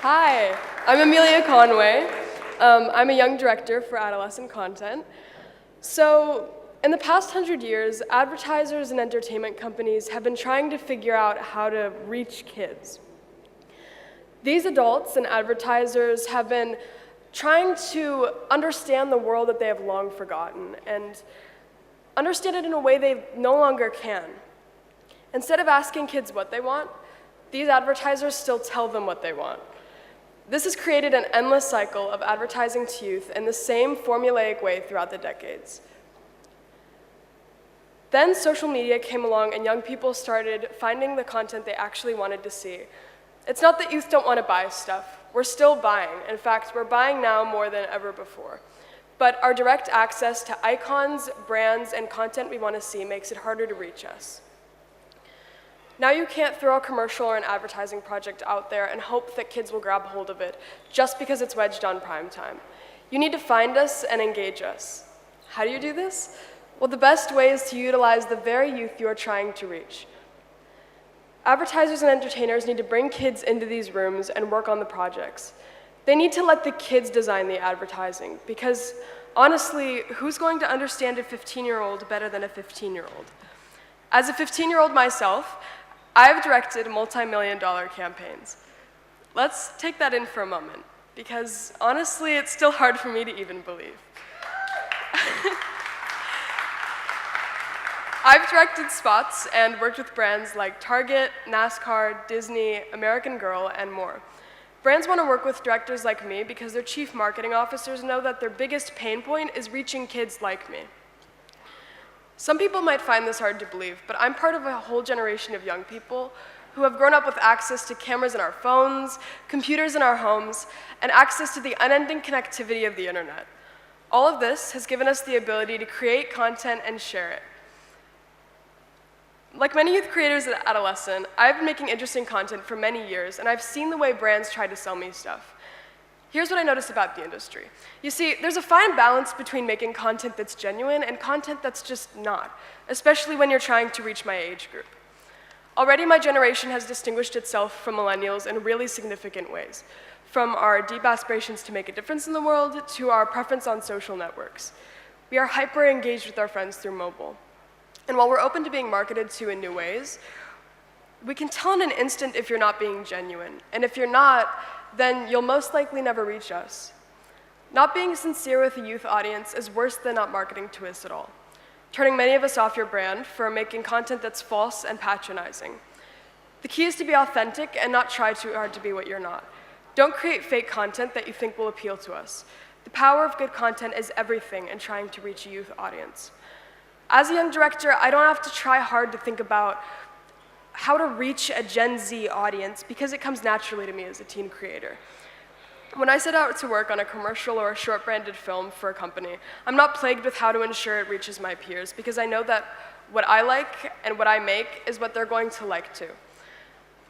Hi, I'm Amelia Conway. I'm a young director for adolescent content. So, in the past 100 years, advertisers and entertainment companies have been trying to figure out how to reach kids. These adults and advertisers have been trying to understand the world that they have long forgotten and understand it in a way they no longer can. Instead of asking kids what they want, these advertisers still tell them what they want. This has created an endless cycle of advertising to youth in the same formulaic way throughout the decades. Then social media came along and young people started finding the content they actually wanted to see. It's not that youth don't want to buy stuff. We're still buying. In fact, we're buying now more than ever before. But our direct access to icons, brands, and content we want to see makes it harder to reach us. Now you can't throw a commercial or an advertising project out there and hope that kids will grab hold of it just because it's wedged on prime time. You need to find us and engage us. How do you do this? Well, the best way is to utilize the very youth you are trying to reach. Advertisers and entertainers need to bring kids into these rooms and work on the projects. They need to let the kids design the advertising because, honestly, who's going to understand a 15-year-old better than a 15-year-old? As a 15-year-old myself, I've directed multi-million-dollar campaigns. Let's take that in for a moment, because honestly, it's still hard for me to even believe. I've directed spots and worked with brands like Target, NASCAR, Disney, American Girl, and more. Brands want to work with directors like me because their chief marketing officers know that their biggest pain point is reaching kids like me. Some people might find this hard to believe, but I'm part of a whole generation of young people who have grown up with access to cameras in our phones, computers in our homes, and access to the unending connectivity of the internet. All of this has given us the ability to create content and share it. Like many youth creators at adolescent, I've been making interesting content for many years, and I've seen the way brands try to sell me stuff. Here's what I noticed about the industry. You see, there's a fine balance between making content that's genuine and content that's just not, especially when you're trying to reach my age group. Already, my generation has distinguished itself from millennials in really significant ways, from our deep aspirations to make a difference in the world to our preference on social networks. We are hyper-engaged with our friends through mobile. And while we're open to being marketed to in new ways, we can tell in an instant if you're not being genuine. And if you're not, then you'll most likely never reach us. Not being sincere with a youth audience is worse than not marketing to us at all, turning many of us off your brand for making content that's false and patronizing. The key is to be authentic and not try too hard to be what you're not. Don't create fake content that you think will appeal to us. The power of good content is everything in trying to reach a youth audience. As a young director, I don't have to try hard to think about how to reach a Gen Z audience because it comes naturally to me as a teen creator. When I set out to work on a commercial or a short branded film for a company, I'm not plagued with how to ensure it reaches my peers because I know that what I like and what I make is what they're going to like too.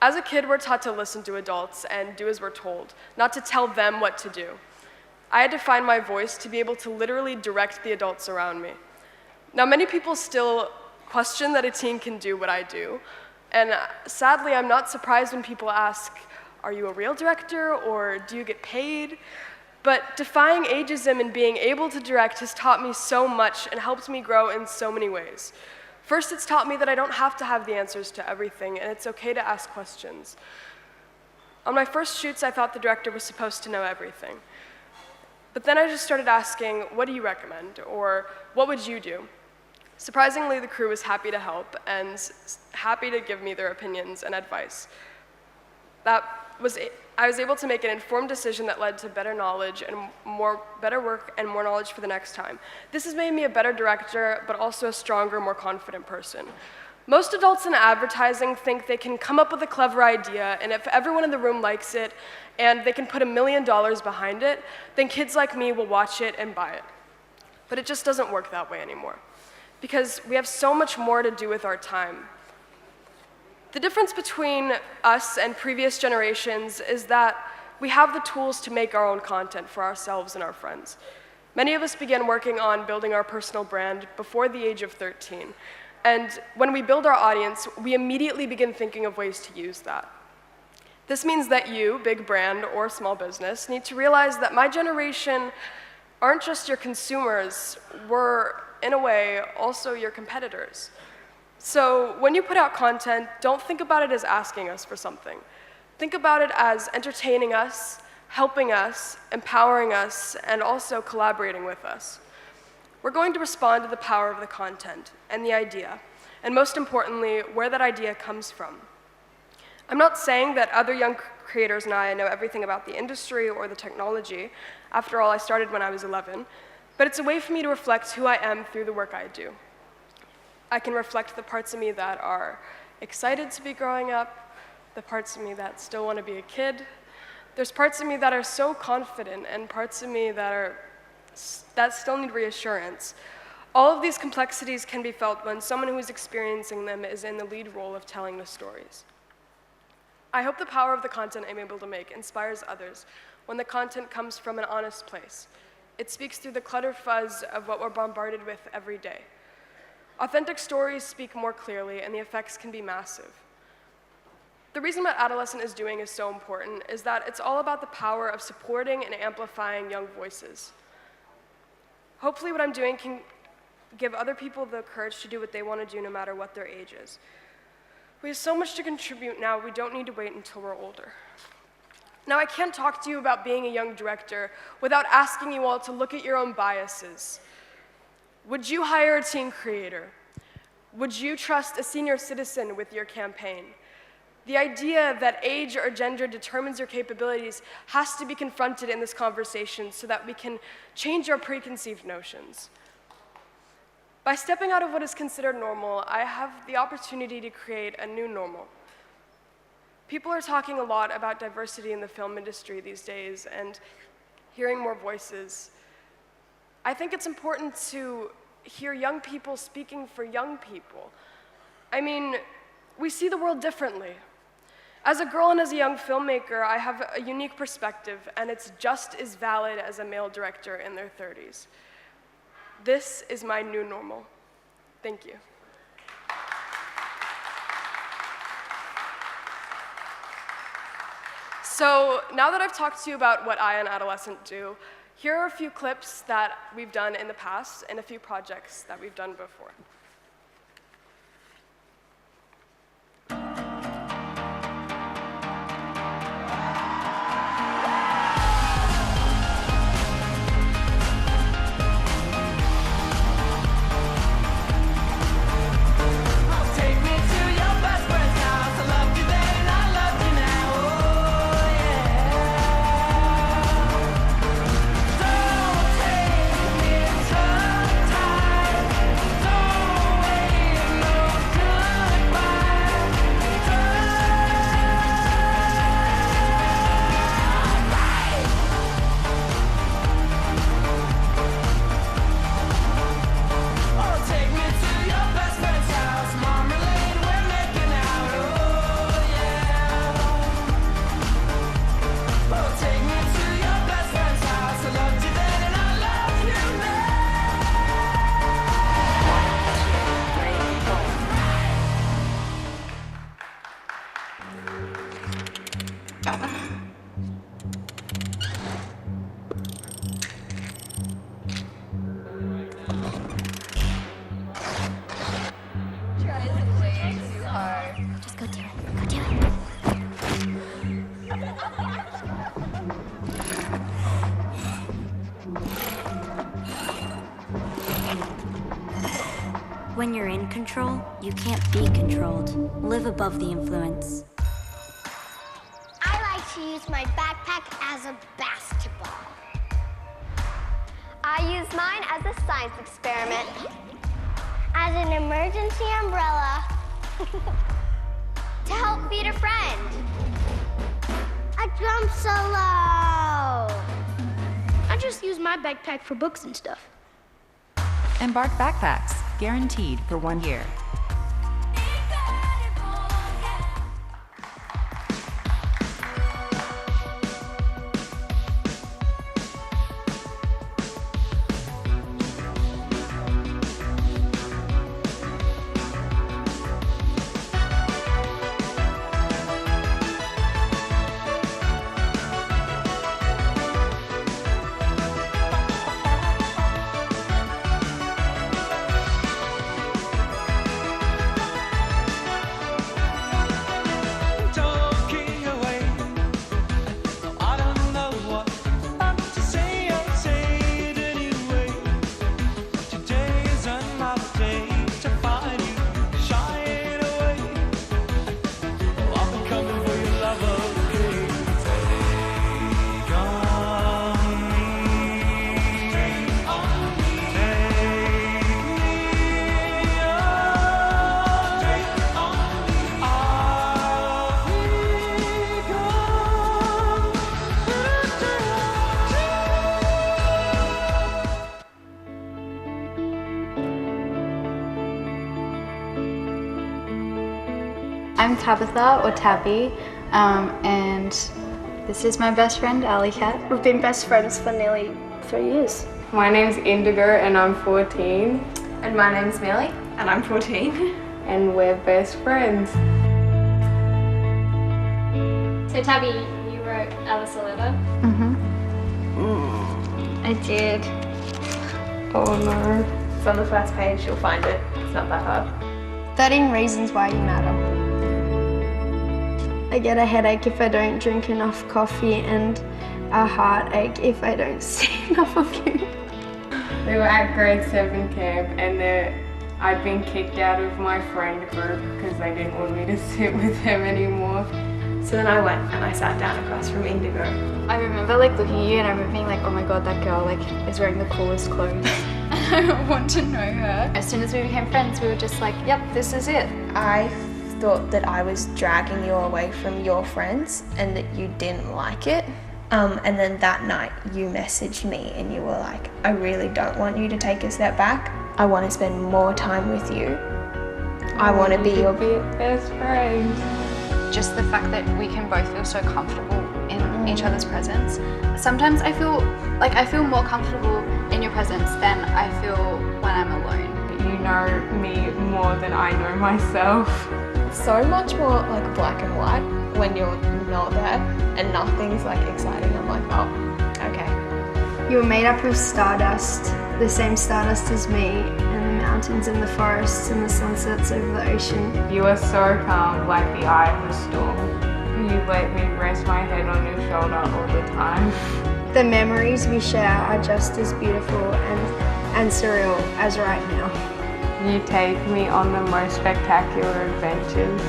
As a kid, we're taught to listen to adults and do as we're told, not to tell them what to do. I had to find my voice to be able to literally direct the adults around me. Now, many people still question that a teen can do what I do, and sadly, I'm not surprised when people ask, are you a real director, or do you get paid? But defying ageism and being able to direct has taught me so much and helped me grow in so many ways. First, it's taught me that I don't have to have the answers to everything, and it's okay to ask questions. On my first shoots, I thought the director was supposed to know everything. But then I just started asking, what do you recommend, or what would you do? Surprisingly, the crew was happy to help and happy to give me their opinions and advice. I was able to make an informed decision that led to better knowledge and better work and more knowledge for the next time. This has made me a better director, but also a stronger, more confident person. Most adults in advertising think they can come up with a clever idea, and if everyone in the room likes it, and they can put $1 million behind it, then kids like me will watch it and buy it. But it just doesn't work that way anymore, because we have so much more to do with our time. The difference between us and previous generations is that we have the tools to make our own content for ourselves and our friends. Many of us began working on building our personal brand before the age of 13. And when we build our audience, we immediately begin thinking of ways to use that. This means that you, big brand or small business, need to realize that my generation aren't just your consumers, we're, in a way, also your competitors. So when you put out content, don't think about it as asking us for something. Think about it as entertaining us, helping us, empowering us, and also collaborating with us. We're going to respond to the power of the content and the idea, and most importantly, where that idea comes from. I'm not saying that other young creators and I know everything about the industry or the technology. After all, I started when I was 11. But it's a way for me to reflect who I am through the work I do. I can reflect the parts of me that are excited to be growing up, the parts of me that still want to be a kid. There's parts of me that are so confident, and parts of me that still need reassurance. All of these complexities can be felt when someone who is experiencing them is in the lead role of telling the stories. I hope the power of the content I'm able to make inspires others when the content comes from an honest place. It speaks through the clutter fuzz of what we're bombarded with every day. Authentic stories speak more clearly, and the effects can be massive. The reason what Adolescent is doing is so important is that it's all about the power of supporting and amplifying young voices. Hopefully what I'm doing can give other people the courage to do what they want to do no matter what their age is. We have so much to contribute now, we don't need to wait until we're older. Now, I can't talk to you about being a young director without asking you all to look at your own biases. Would you hire a teen creator? Would you trust a senior citizen with your campaign? The idea that age or gender determines your capabilities has to be confronted in this conversation so that we can change our preconceived notions. By stepping out of what is considered normal, I have the opportunity to create a new normal. People are talking a lot about diversity in the film industry these days and hearing more voices. I think it's important to hear young people speaking for young people. I mean, we see the world differently. As a girl and as a young filmmaker, I have a unique perspective, and it's just as valid as a male director in their 30s. This is my new normal. Thank you. So now that I've talked to you about what I and Adolescent do, here are a few clips that we've done in the past and a few projects that we've done before. When you're in control, you can't be controlled. Live above the influence. I like to use my backpack as a basketball. I use mine as a science experiment. As an emergency umbrella. To help feed a friend. A drum solo. I just use my backpack for books and stuff. Embark Backpacks, guaranteed for 1 year. I'm Tabitha, or Tabby, and this is my best friend, Ali Cat. We've been best friends for nearly 3 years. My name's Indigo and I'm 14. And my name's Millie, and I'm 14. And we're best friends. So Tabby, you wrote Alice a letter? I did. Oh no. It's on the first page, you'll find it. It's not that hard. 13 reasons why you matter. I get a headache if I don't drink enough coffee and a heartache if I don't see enough of you. We were at grade 7 camp and I'd been kicked out of my friend group because they didn't want me to sit with them anymore. So then I went and I sat down across from Indigo. I remember like looking at you and I remember being like, oh my god, that girl like is wearing the coolest clothes. And I want to know her. As soon as we became friends, we were just like, yep, this is it. I thought that I was dragging you away from your friends and that you didn't like it. And then that night you messaged me and you were like, I really don't want you to take a step back. I want to spend more time with you. I want to be your best friends. Just the fact that we can both feel so comfortable in each other's presence. Sometimes I feel more comfortable in your presence than I feel when I'm alone. You know me more than I know myself. so much more like black and white when you're not there and nothing's like exciting. I'm like, oh, okay. You were made up of stardust, the same stardust as me, and the mountains and the forests and the sunsets over the ocean. You are so calm, like the eye of a storm. You let me rest my head on your shoulder all the time. The memories we share are just as beautiful and surreal as right now. You take me on the most spectacular adventures.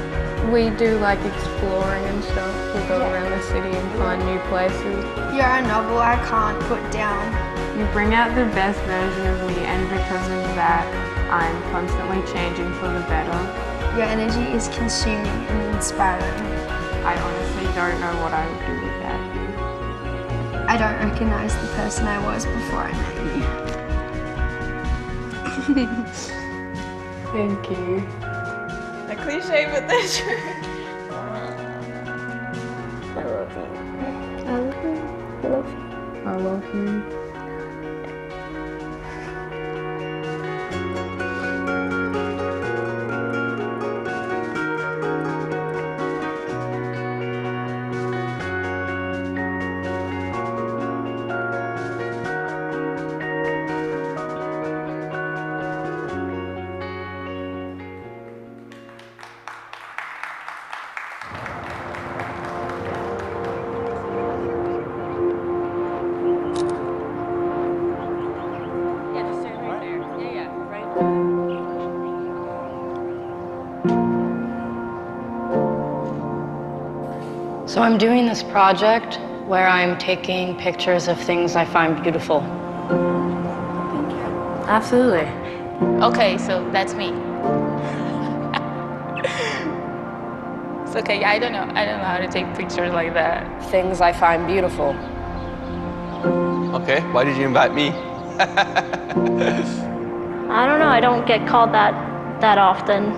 We do like exploring and stuff. We go around the city and find new places. You're a novel I can't put down. You bring out the best version of me, and because of that, I'm constantly changing for the better. Your energy is consuming and inspiring. I honestly don't know what I would do without you. I don't recognize the person I was before I met you. Thank you. A cliche, but they're true. I love you. I love you. I love you. I love you. So I'm doing this project where I'm taking pictures of things I find beautiful. Absolutely. Okay, so that's me. It's okay, I don't know how to take pictures like that. Things I find beautiful. Okay, why did you invite me? I don't know, I don't get called that often.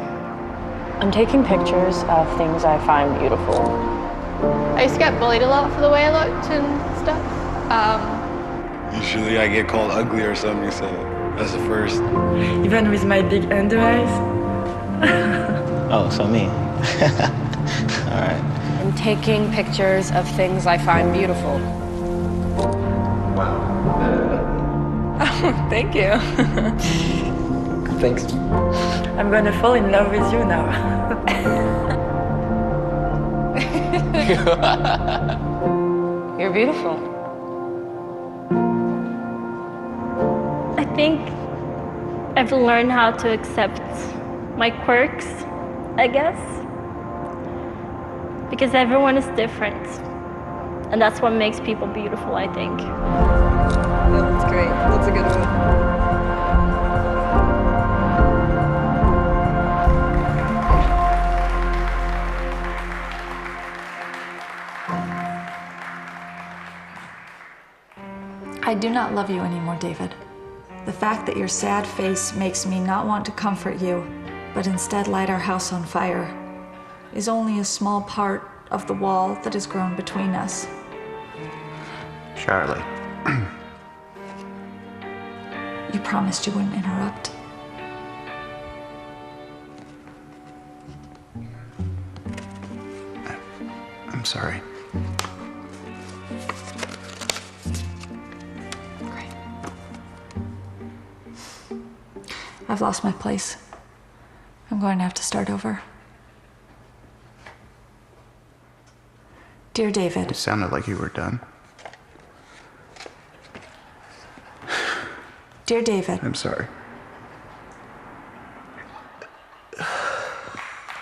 I'm taking pictures of things I find beautiful. I used to get bullied a lot for the way I looked and stuff. Usually I get called ugly or something, so that's the first. Even with my big under eyes. Oh, so me. All right. I'm taking pictures of things I find beautiful. Oh, thank you. Thanks. I'm gonna fall in love with you now. You're beautiful. I think I've learned how to accept my quirks, I guess. Because everyone is different. And that's what makes people beautiful, I think. That's great. That's a good one. I do not love you anymore, David. The fact that your sad face makes me not want to comfort you, but instead light our house on fire. is only a small part of the wall that has grown between us. Charlie. You promised you wouldn't interrupt. I'm sorry. I've lost my place. I'm going to have to start over. Dear David. It sounded like you were done. Dear David. I'm sorry.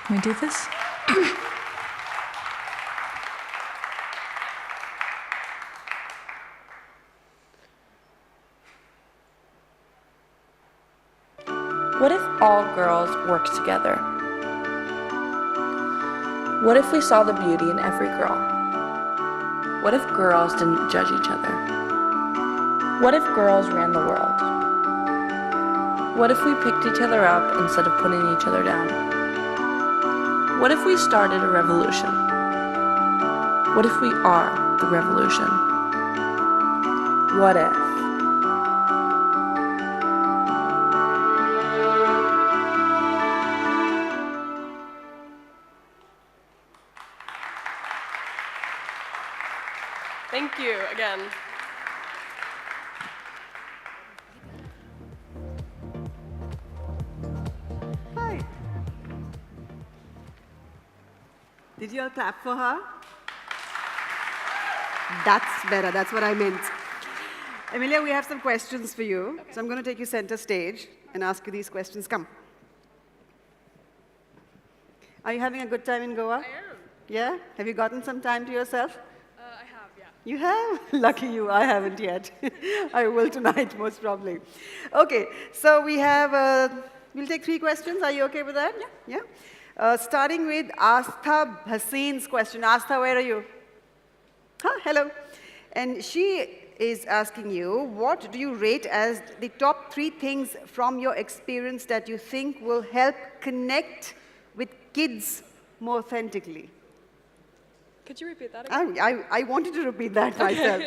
Can we do this? What if all girls worked together? What if we saw the beauty in every girl? What if girls didn't judge each other? What if girls ran the world? What if we picked each other up instead of putting each other down? What if we started a revolution? What if we are the revolution? What if? Thank you again. Hi. Did you all clap for her? That's better. That's what I meant. Amelia, we have some questions for you. Okay. So I'm going to take you center stage and ask you these questions. Come. Are you having a good time in Goa? I am. Yeah? Have you gotten some time to yourself? I have, yeah. You have? Lucky you. I haven't yet. I will tonight, most probably. Okay. So we have, we'll take 3 questions. Are you okay with that? Yeah. Yeah? Starting with Astha Bhasin's question. Astha, where are you? Huh, hello. And she is asking you, what do you rate as the top 3 things from your experience that you think will help connect with kids more authentically? Could you repeat that again? I wanted to repeat that myself.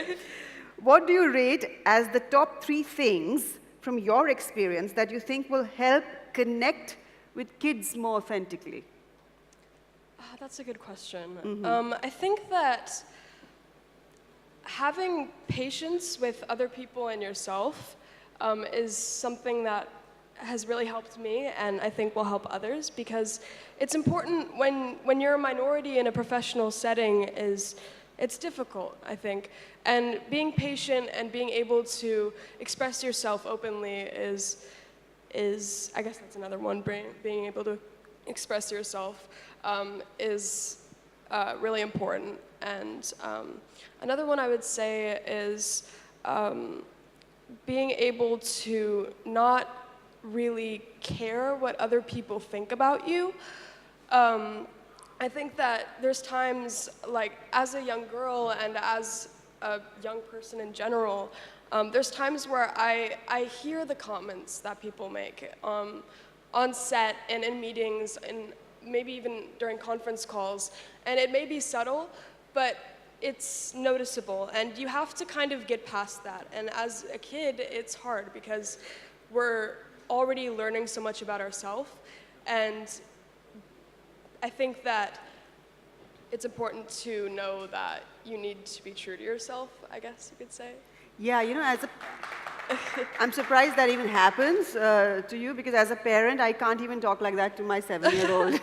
What do you rate as the top 3 things from your experience that you think will help connect with kids more authentically? That's a good question. Mm-hmm. I think that having patience with other people and yourself is something that has really helped me and I think will help others, because it's important when you're a minority in a professional setting it's difficult, I think. And being patient and being able to express yourself openly is I guess that's another one, being able to express yourself is really important. And another one I would say is being able to not really care what other people think about you. I think that there's times, like as a young girl and as a young person in general, there's times where I hear the comments that people make on set and in meetings and maybe even during conference calls, and it may be subtle, but it's noticeable, and you have to kind of get past that. And as a kid, it's hard because we're already learning so much about ourselves, and I think that it's important to know that you need to be true to yourself, I guess you could say. Yeah, you know, I'm surprised that even happens to you, because as a parent, I can't even talk like that to my 7-year-old.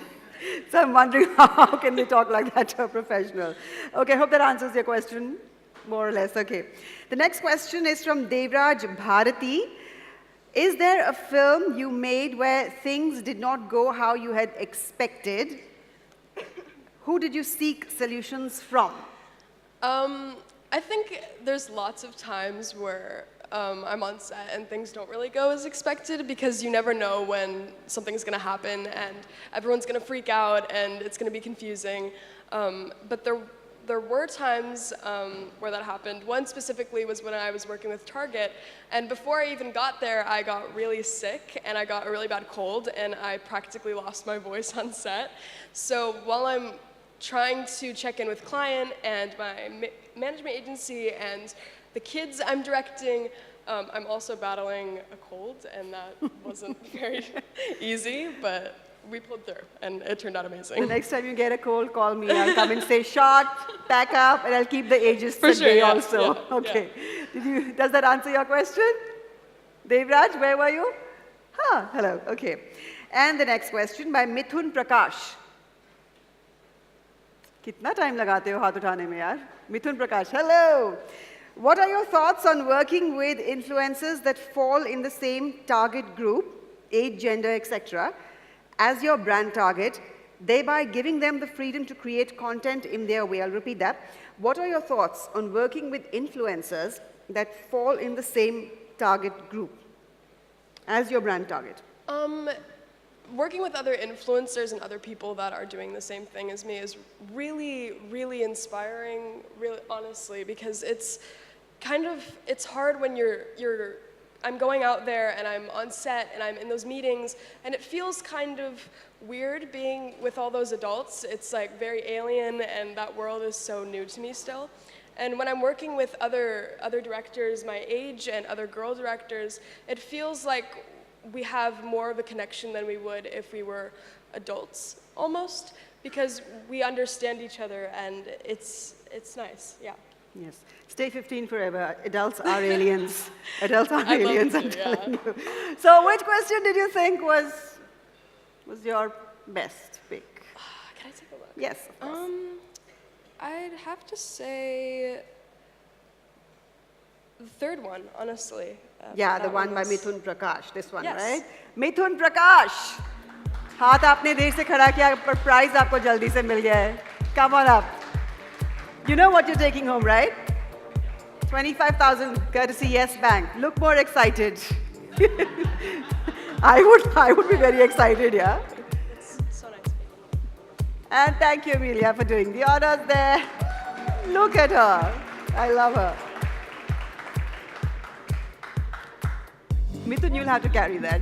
So I'm wondering how can they talk like that to a professional. Okay, hope that answers your question, more or less. Okay. The next question is from Devraj Bharati. Is there a film you made where things did not go how you had expected? Who did you seek solutions from? I think there's lots of times where I'm on set and things don't really go as expected, because you never know when something's going to happen and everyone's going to freak out and it's going to be confusing. But there there were times where that happened. One specifically was when I was working with Target, and before I even got there, I got really sick, and I got a really bad cold, and I practically lost my voice on set. So while I'm trying to check in with client and my management agency and the kids I'm directing, I'm also battling a cold, and that wasn't very easy, but we pulled through, and it turned out amazing. The next time you get a cold, call me. I'll come and say shot, pack up, and I'll keep the ages For sure, day yeah, also. yeah, okay. Does that answer your question? Devraj, where were you? Hello, okay. And the next question by Mithun Prakash. Kitna time lagate ho haath uthane mein yaar? Mithun Prakash, hello. What are your thoughts on working with influencers that fall in the same target group, age, gender, etc., as your brand target, thereby giving them the freedom to create content in their way? I'll repeat that. What are your thoughts on working with influencers that fall in the same target group as your brand target? Working with other influencers and other people that are doing the same thing as me is really, really inspiring, really honestly, because it's hard when I'm going out there and I'm on set and I'm in those meetings, and it feels kind of weird being with all those adults. It's like very alien, and that world is so new to me still. And when I'm working with other directors my age and other girl directors, it feels like we have more of a connection than we would if we were adults, almost, because we understand each other, and it's nice, yeah. Yes. Stay 15 forever. Adults are aliens. Adults are aliens, I'm telling you. So which question did you think was your best pick? Can I take a look? Yes, of course. I'd have to say the third one, honestly. Yeah, the one by Mithun Prakash, this one, yes. right? Mithun Prakash! हाथ आपने देर से खड़ा किया, पर prize आपको जल्दी से मिल गया है. Come on up. You know what you're taking home, right? 25,000 courtesy Yes Bank. Look more excited. I would be very excited, yeah? It's so nice. And thank you, Amelia, for doing the honors there. Look at her. I love her. Mithun, you'll have to carry that.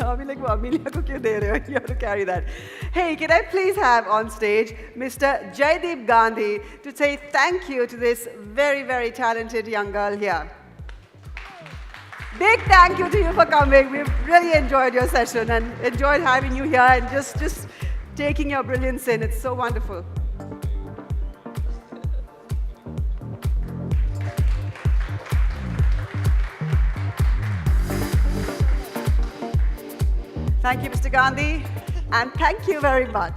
I'll be like, well, Amelia, you have to carry that. Hey, can I please have on stage Mr. Jaideep Gandhi to say thank you to this very, very talented young girl here. Big thank you to you for coming. We've really enjoyed your session and enjoyed having you here and just taking your brilliance in. It's so wonderful. Thank you, Mr. Gandhi, and thank you very much.